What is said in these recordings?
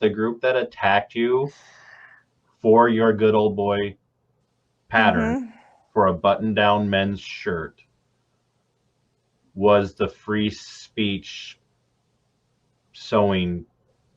the group that attacked you for your good old boy pattern for a button-down men's shirt was the free speech sewing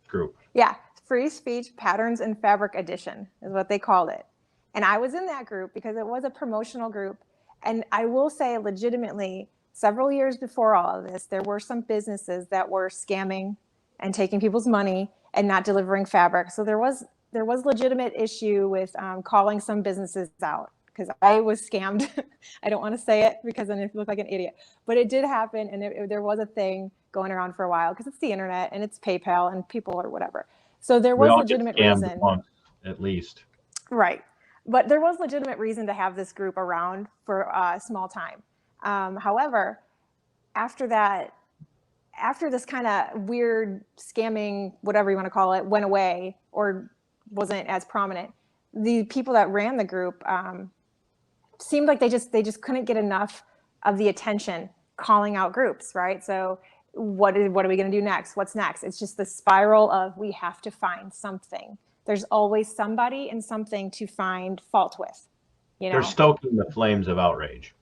group. Yeah, free speech patterns and fabric edition is what they called it. And I was in that group because it was a promotional group. And I will say legitimately, several years before all of this, there were some businesses that were scamming and taking people's money and not delivering fabric. So there was legitimate issue with calling some businesses out because I was scammed. I don't want to say it because then I look like an idiot, but it did happen. And there was a thing going around for a while because it's the internet and it's PayPal and people or whatever. So there was legitimate reason. Once, at least. Right. But there was legitimate reason to have this group around for a small time. However, after this kind of weird scamming, whatever you want to call it, went away or wasn't as prominent, the people that ran the group seemed like they just couldn't get enough of the attention calling out groups, right? So what are we going to do next? What's next? It's just the spiral of we have to find something. There's always somebody and something to find fault with. You know? They're stoking the flames of outrage.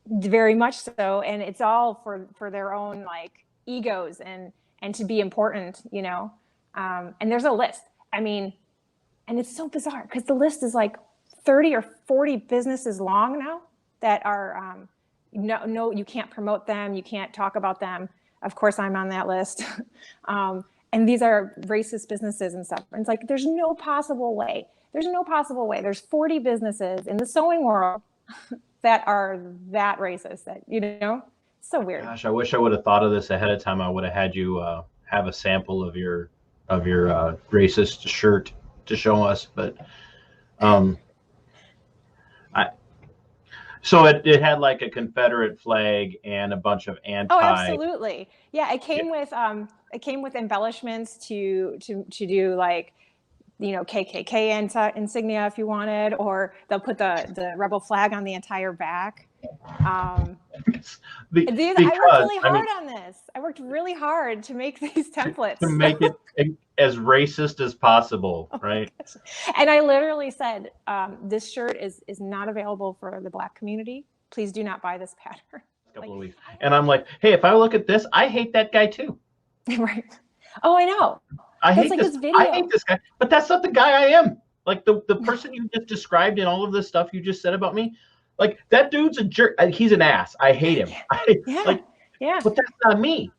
Very much so, and it's all for their own like egos and to be important, you know. And there's a list. I mean, and it's so bizarre because the list is like 30 or 40 businesses long now that are no, you can't promote them, you can't talk about them. Of course, I'm on that list. And these are racist businesses and stuff. And it's like, there's no possible way. There's 40 businesses in the sewing world that are that racist that, you know, it's so weird. Gosh, I wish I would have thought of this ahead of time. I would have had you have a sample of your racist shirt to show us. But so it had like a Confederate flag and a bunch of anti. Oh, absolutely. Yeah, it came with embellishments to do like, you know, KKK insignia if you wanted, or they'll put the rebel flag on the entire back. I worked really hard on this. I worked really hard to make these templates. To make it as racist as possible, right? And I literally said, this shirt is not available for the Black community. Please do not buy this pattern. Couple of weeks. And I'm like, hey, if I look at this, I hate that guy too. Right. Oh, I know. I hate this guy, but that's not the guy I am. Like the person you just described in all of this stuff you just said about me, like that dude's a jerk. He's an ass. I hate him. Yeah. But that's not me.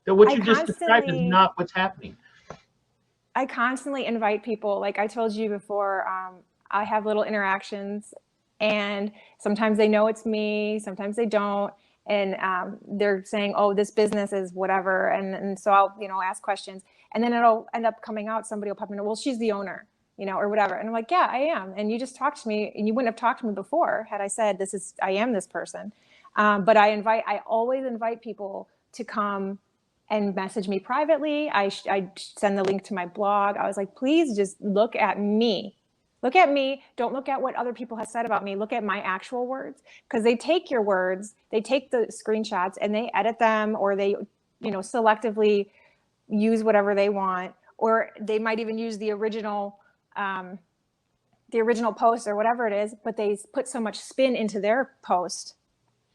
What you just described is not what's happening. I constantly invite people. Like I told you before, I have little interactions, and sometimes they know it's me, sometimes they don't. And they're saying, oh, this business is whatever. And so I'll, you know, ask questions, and then it'll end up coming out. Somebody will pop in, well, she's the owner, you know, or whatever. And I'm like, yeah, I am. And you just talked to me, and you wouldn't have talked to me before had I said, I am this person. But I always invite people to come and message me privately. I send the link to my blog. I was like, please just look at me. Look at me. Don't look at what other people have said about me. Look at my actual words, because they take your words, they take the screenshots and they edit them, or they, you know, selectively use whatever they want, or they might even use the original post or whatever it is, but they put so much spin into their post,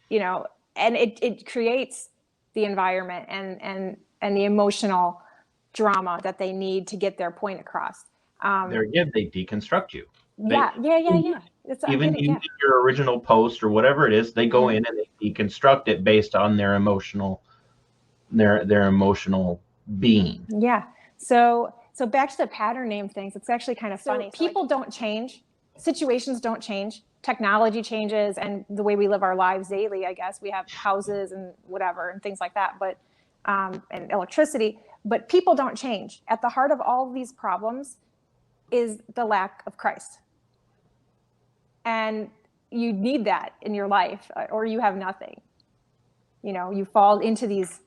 you know, and it creates the environment and the emotional drama that they need to get their point across. They deconstruct you. Yeah. Even using your original post or whatever it is, they go in and they deconstruct it based on their emotional being. Yeah. So back to the pattern name things. It's actually kind of funny. People don't change. Situations don't change. Technology changes, and the way we live our lives daily, I guess. We have houses and whatever and things like that, but and electricity, but people don't change. At the heart of all of these problems is the lack of Christ. And you need that in your life, or you have nothing. You know, you fall into these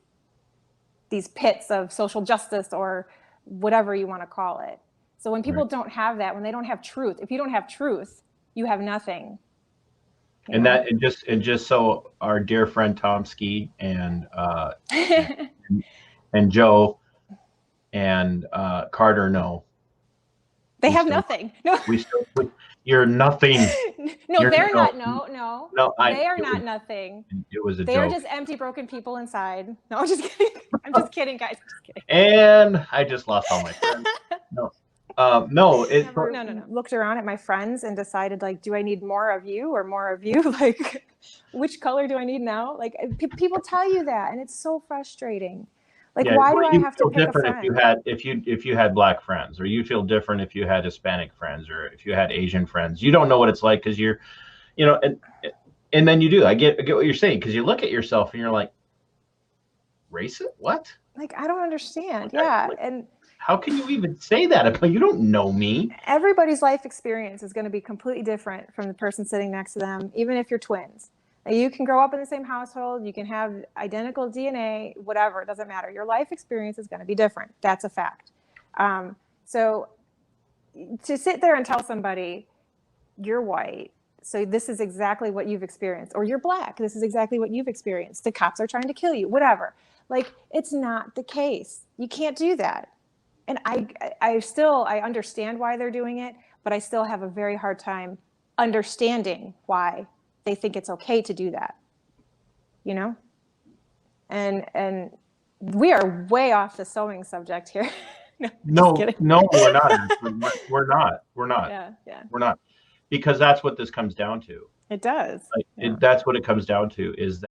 pits of social justice or whatever you want to call it. So when people don't have that, when they don't have truth, if you don't have truth, you have nothing. And just so our dear friend Tom Ski and Joe And Carter, no. They have nothing. No. You're nothing. No, they're not. No. They are not nothing. It was a joke. They are just empty, broken people inside. No, I'm just kidding. I'm just kidding, guys. I'm just kidding. And I just lost all my friends. No. No. Looked around at my friends and decided, like, do I need more of you or more of you? Like, which color do I need now? Like, people tell you that, and it's so frustrating. Like, why do I have to pick a friend? If you had Black friends, or you feel different if you had Hispanic friends, or if you had Asian friends. You don't know what it's like because you're, and then you do. I get what you're saying, because you look at yourself and you're like, racist? What? Like, I don't understand. Yeah, and how can you even say that? But you don't know me. Everybody's life experience is going to be completely different from the person sitting next to them, even if you're twins. You can grow up in the same household, you can have identical DNA, whatever, it doesn't matter. Your life experience is going to be different. That's a fact. So to sit there and tell somebody, you're white, so this is exactly what you've experienced, or you're Black, this is exactly what you've experienced, the cops are trying to kill you, whatever. Like, it's not the case. You can't do that. And I understand why they're doing it, but I still have a very hard time understanding why they think it's okay to do that, and we are way off the sewing subject here. No, we're not. We're not. Yeah. We're not, because that's what this comes down to. It does. That's what it comes down to, is that